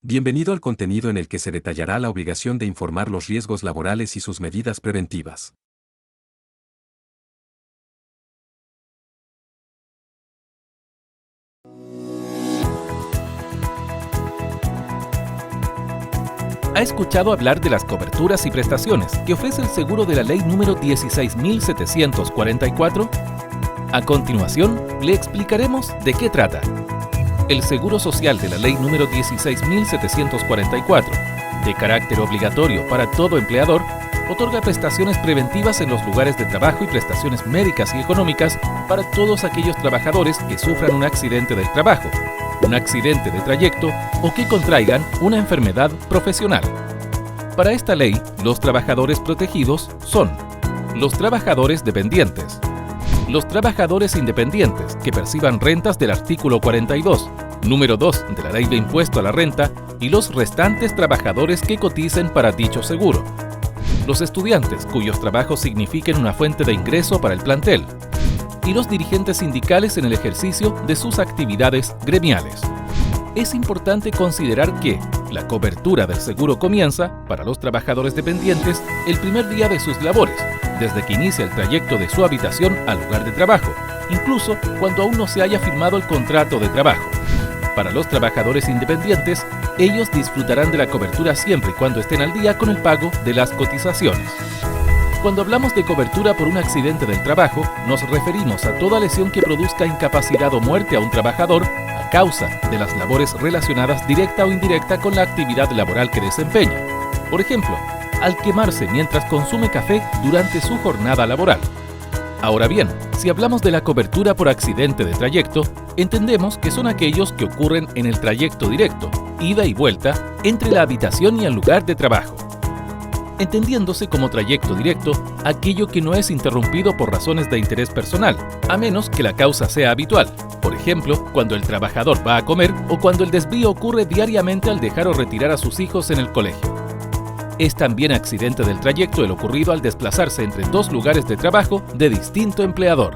Bienvenido al contenido en el que se detallará la obligación de informar los riesgos laborales y sus medidas preventivas. ¿Ha escuchado hablar de las coberturas y prestaciones que ofrece el seguro de la ley número 16.744? A continuación, le explicaremos de qué trata. El seguro social de la ley número 16.744, de carácter obligatorio para todo empleador, otorga prestaciones preventivas en los lugares de trabajo y prestaciones médicas y económicas para todos aquellos trabajadores que sufran un accidente del trabajo, un accidente de trayecto o que contraigan una enfermedad profesional. Para esta ley, los trabajadores protegidos son los trabajadores dependientes, los trabajadores independientes que perciban rentas del artículo 42, número 2 de la Ley de Impuesto a la Renta y los restantes trabajadores que coticen para dicho seguro, los estudiantes cuyos trabajos signifiquen una fuente de ingreso para el plantel y los dirigentes sindicales en el ejercicio de sus actividades gremiales. Es importante considerar que la cobertura del seguro comienza, para los trabajadores dependientes, el primer día de sus labores, desde que inicia el trayecto de su habitación al lugar de trabajo, incluso cuando aún no se haya firmado el contrato de trabajo. Para los trabajadores independientes, ellos disfrutarán de la cobertura siempre y cuando estén al día con el pago de las cotizaciones. Cuando hablamos de cobertura por un accidente del trabajo, nos referimos a toda lesión que produzca incapacidad o muerte a un trabajador a causa de las labores relacionadas directa o indirecta con la actividad laboral que desempeña. Por ejemplo, al quemarse mientras consume café durante su jornada laboral. Ahora bien, si hablamos de la cobertura por accidente de trayecto, entendemos que son aquellos que ocurren en el trayecto directo, ida y vuelta, entre la habitación y el lugar de trabajo, entendiéndose como trayecto directo aquello que no es interrumpido por razones de interés personal, a menos que la causa sea habitual, por ejemplo, cuando el trabajador va a comer o cuando el desvío ocurre diariamente al dejar o retirar a sus hijos en el colegio. Es también accidente del trayecto el ocurrido al desplazarse entre dos lugares de trabajo de distinto empleador.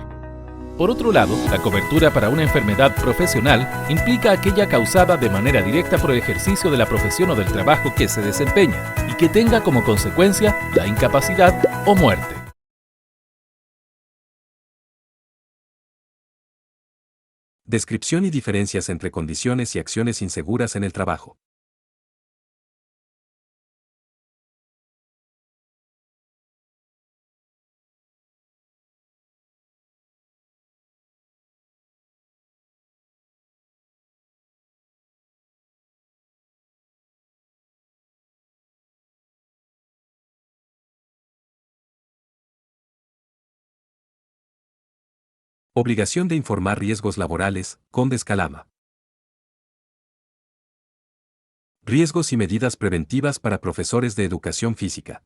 Por otro lado, la cobertura para una enfermedad profesional implica aquella causada de manera directa por el ejercicio de la profesión o del trabajo que se desempeña y que tenga como consecuencia la incapacidad o muerte. Descripción y diferencias entre condiciones y acciones inseguras en el trabajo. Obligación de informar riesgos laborales, Condes Calama. Riesgos y medidas preventivas para profesores de educación física.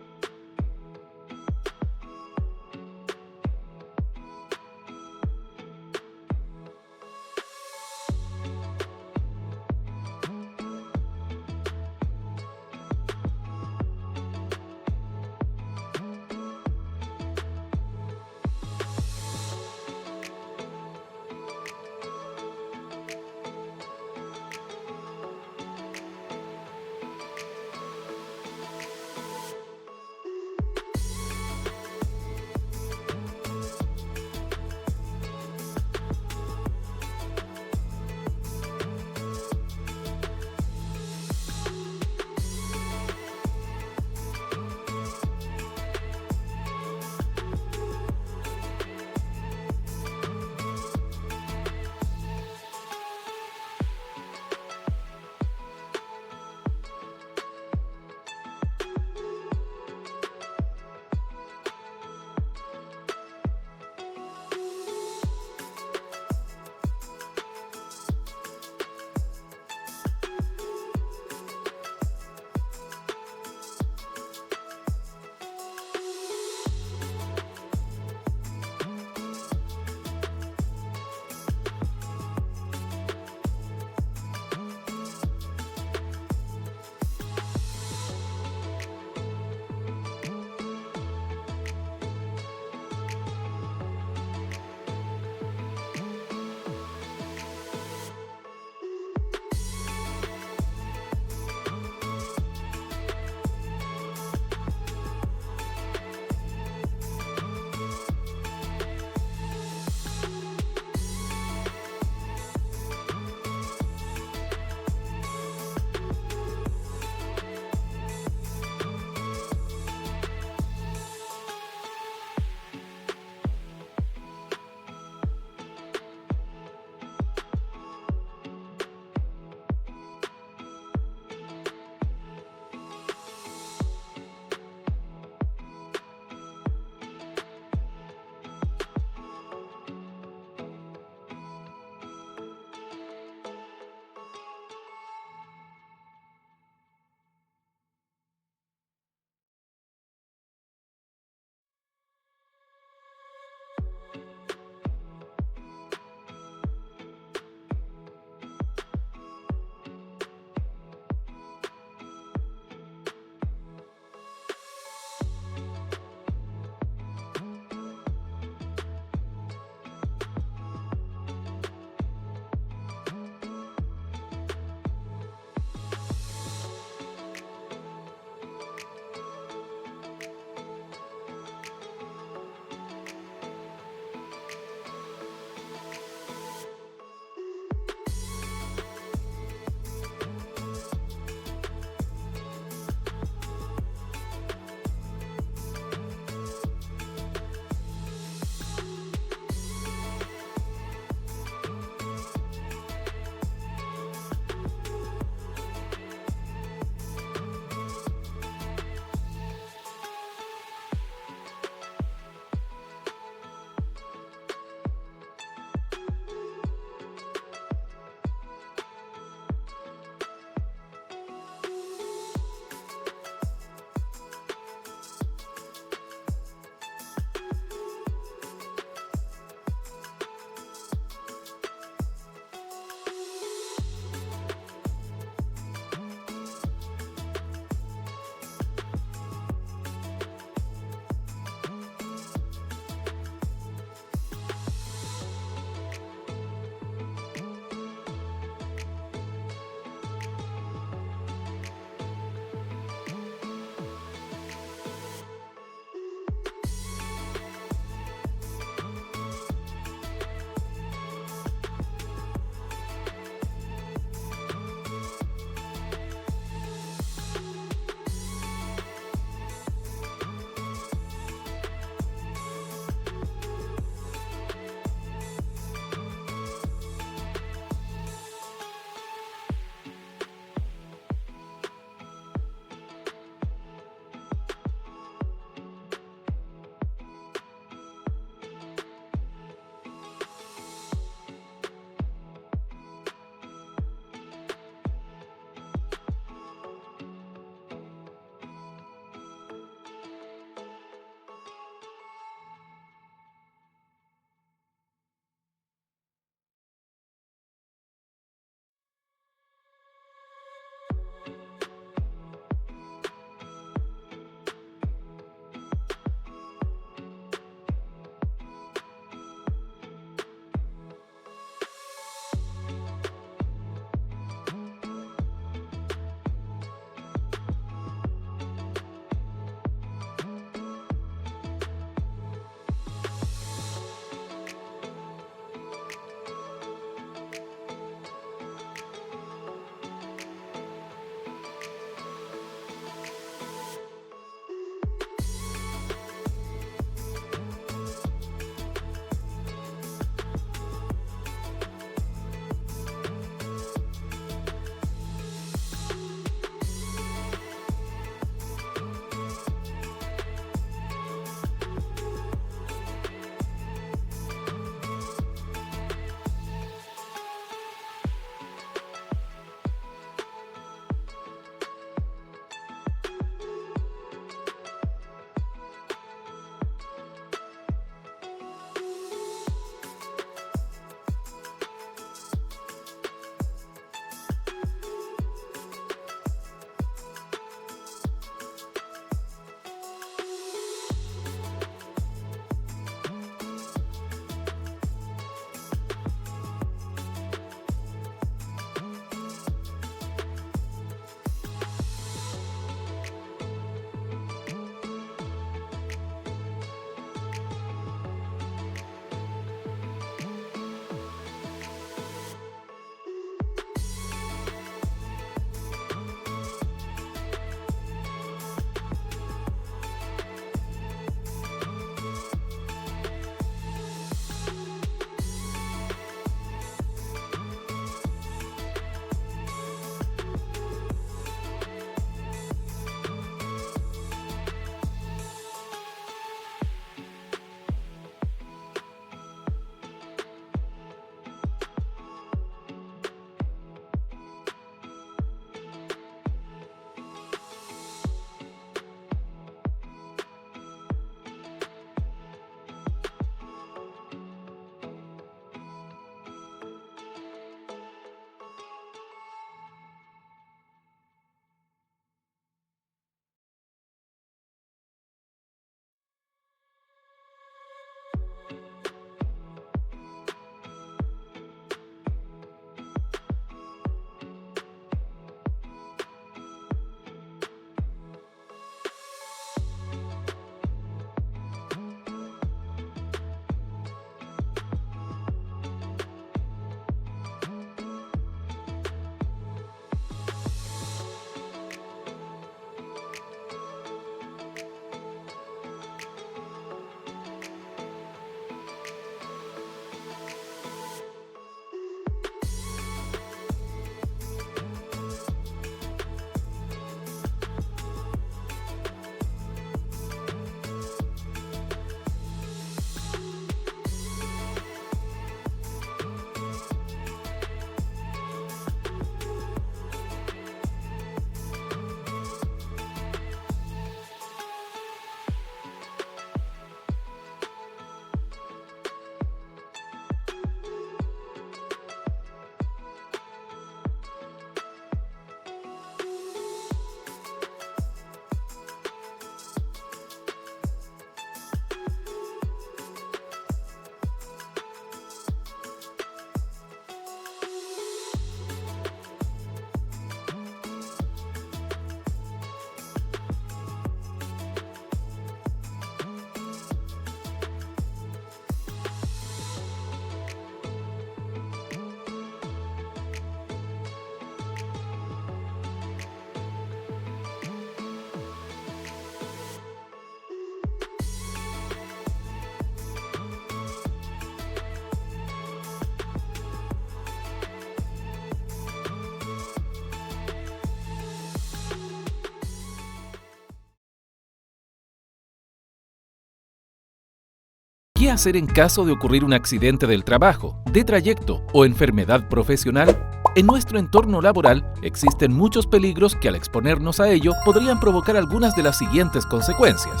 ¿Qué hacer en caso de ocurrir un accidente del trabajo, de trayecto o enfermedad profesional? En nuestro entorno laboral existen muchos peligros que al exponernos a ello podrían provocar algunas de las siguientes consecuencias.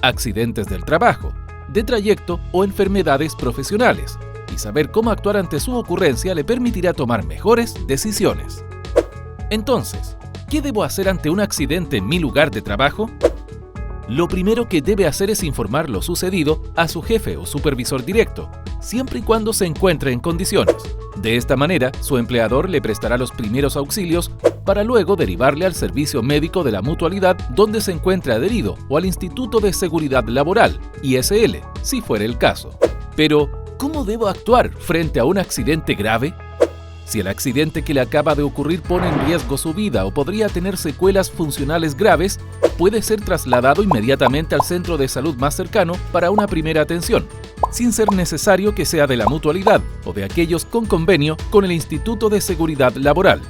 Accidentes del trabajo, de trayecto o enfermedades profesionales, y saber cómo actuar ante su ocurrencia le permitirá tomar mejores decisiones. Entonces, ¿qué debo hacer ante un accidente en mi lugar de trabajo? Lo primero que debe hacer es informar lo sucedido a su jefe o supervisor directo, siempre y cuando se encuentre en condiciones. De esta manera, su empleador le prestará los primeros auxilios para luego derivarle al servicio médico de la mutualidad donde se encuentre adherido o al Instituto de Seguridad Laboral, ISL, si fuera el caso. Pero, ¿cómo debo actuar frente a un accidente grave? Si el accidente que le acaba de ocurrir pone en riesgo su vida o podría tener secuelas funcionales graves, puede ser trasladado inmediatamente al centro de salud más cercano para una primera atención, sin ser necesario que sea de la mutualidad o de aquellos con convenio con el Instituto de Seguridad Laboral.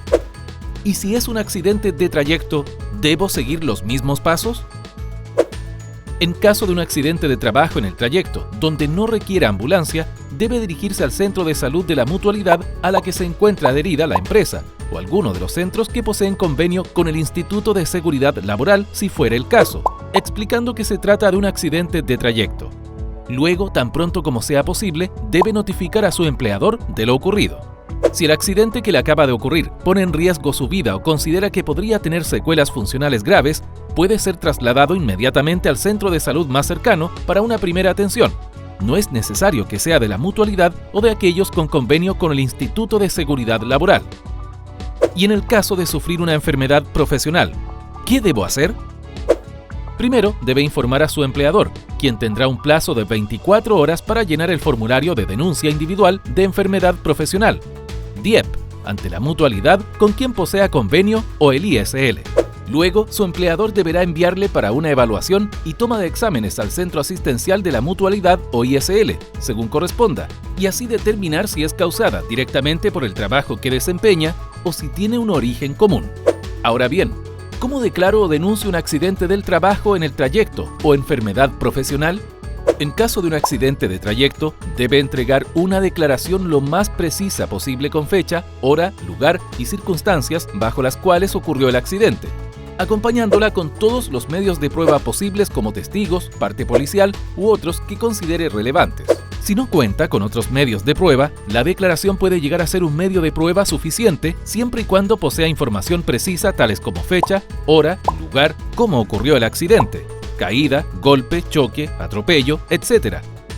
¿Y si es un accidente de trayecto, debo seguir los mismos pasos? En caso de un accidente de trabajo en el trayecto, donde no requiera ambulancia, debe dirigirse al centro de salud de la mutualidad a la que se encuentra adherida la empresa o alguno de los centros que poseen convenio con el Instituto de Seguridad Laboral si fuera el caso, explicando que se trata de un accidente de trayecto. Luego, tan pronto como sea posible, debe notificar a su empleador de lo ocurrido. Si el accidente que le acaba de ocurrir pone en riesgo su vida o considera que podría tener secuelas funcionales graves, puede ser trasladado inmediatamente al centro de salud más cercano para una primera atención. No es necesario que sea de la mutualidad o de aquellos con convenio con el Instituto de Seguridad Laboral. Y en el caso de sufrir una enfermedad profesional, ¿qué debo hacer? Primero, debe informar a su empleador, quien tendrá un plazo de 24 horas para llenar el formulario de denuncia individual de enfermedad profesional, DIEP, ante la mutualidad con quien posea convenio o el ISL. Luego, su empleador deberá enviarle para una evaluación y toma de exámenes al centro asistencial de la mutualidad o ISL, según corresponda, y así determinar si es causada directamente por el trabajo que desempeña o si tiene un origen común. Ahora bien, ¿cómo declaro o denuncio un accidente del trabajo en el trayecto o enfermedad profesional? En caso de un accidente de trayecto, debe entregar una declaración lo más precisa posible con fecha, hora, lugar y circunstancias bajo las cuales ocurrió el accidente, acompañándola con todos los medios de prueba posibles como testigos, parte policial u otros que considere relevantes. Si no cuenta con otros medios de prueba, la declaración puede llegar a ser un medio de prueba suficiente siempre y cuando posea información precisa tales como fecha, hora, lugar, cómo ocurrió el accidente, caída, golpe, choque, atropello, etc.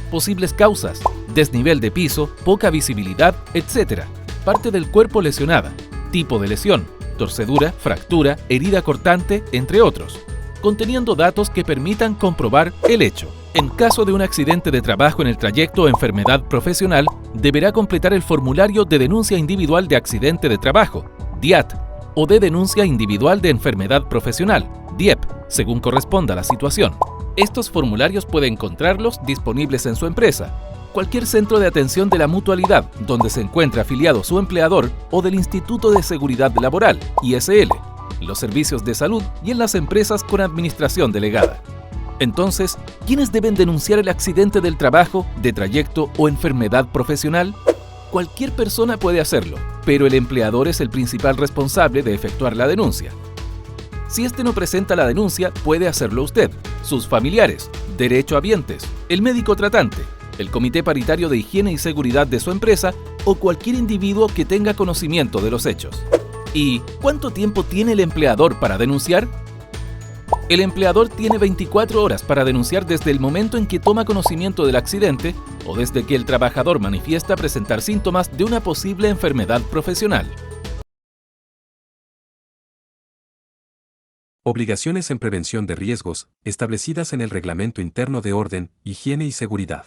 Posibles causas, desnivel de piso, poca visibilidad, etc. Parte del cuerpo lesionada, tipo de lesión, torcedura, fractura, herida cortante, entre otros, conteniendo datos que permitan comprobar el hecho. En caso de un accidente de trabajo en el trayecto o enfermedad profesional, deberá completar el formulario de denuncia individual de accidente de trabajo, DIAT, o de denuncia individual de enfermedad profesional, DIEP, según corresponda a la situación. Estos formularios puede encontrarlos disponibles en su empresa, cualquier centro de atención de la mutualidad donde se encuentre afiliado su empleador o del Instituto de Seguridad Laboral, ISL, los servicios de salud y en las empresas con administración delegada. Entonces, ¿quiénes deben denunciar el accidente del trabajo, de trayecto o enfermedad profesional? Cualquier persona puede hacerlo, pero el empleador es el principal responsable de efectuar la denuncia. Si este no presenta la denuncia, puede hacerlo usted, sus familiares, derechohabientes, el médico tratante, el Comité Paritario de Higiene y Seguridad de su empresa o cualquier individuo que tenga conocimiento de los hechos. ¿Y cuánto tiempo tiene el empleador para denunciar? El empleador tiene 24 horas para denunciar desde el momento en que toma conocimiento del accidente o desde que el trabajador manifiesta presentar síntomas de una posible enfermedad profesional. Obligaciones en prevención de riesgos, establecidas en el Reglamento Interno de Orden, Higiene y Seguridad.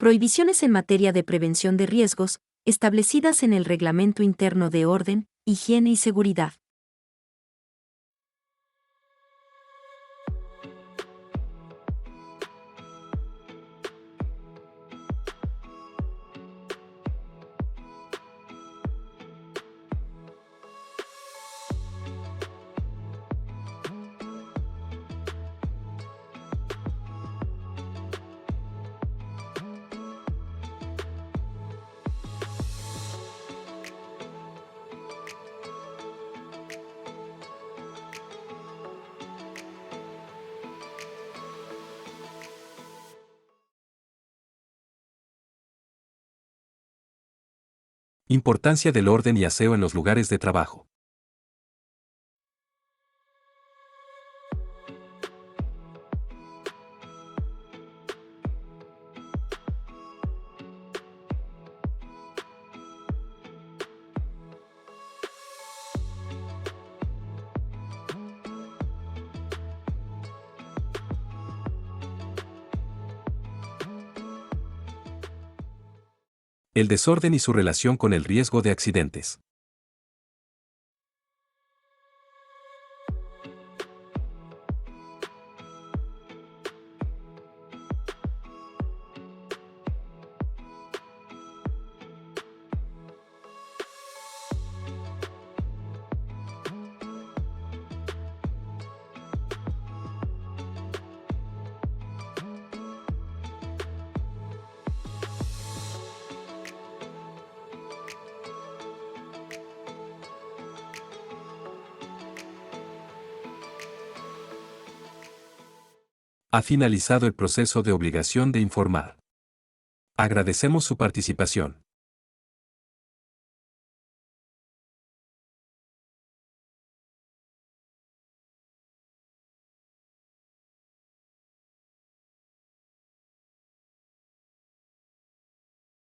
Prohibiciones en materia de prevención de riesgos, establecidas en el Reglamento Interno de Orden, Higiene y Seguridad. Importancia del orden y aseo en los lugares de trabajo. El desorden y su relación con el riesgo de accidentes. Ha finalizado el proceso de obligación de informar. Agradecemos su participación.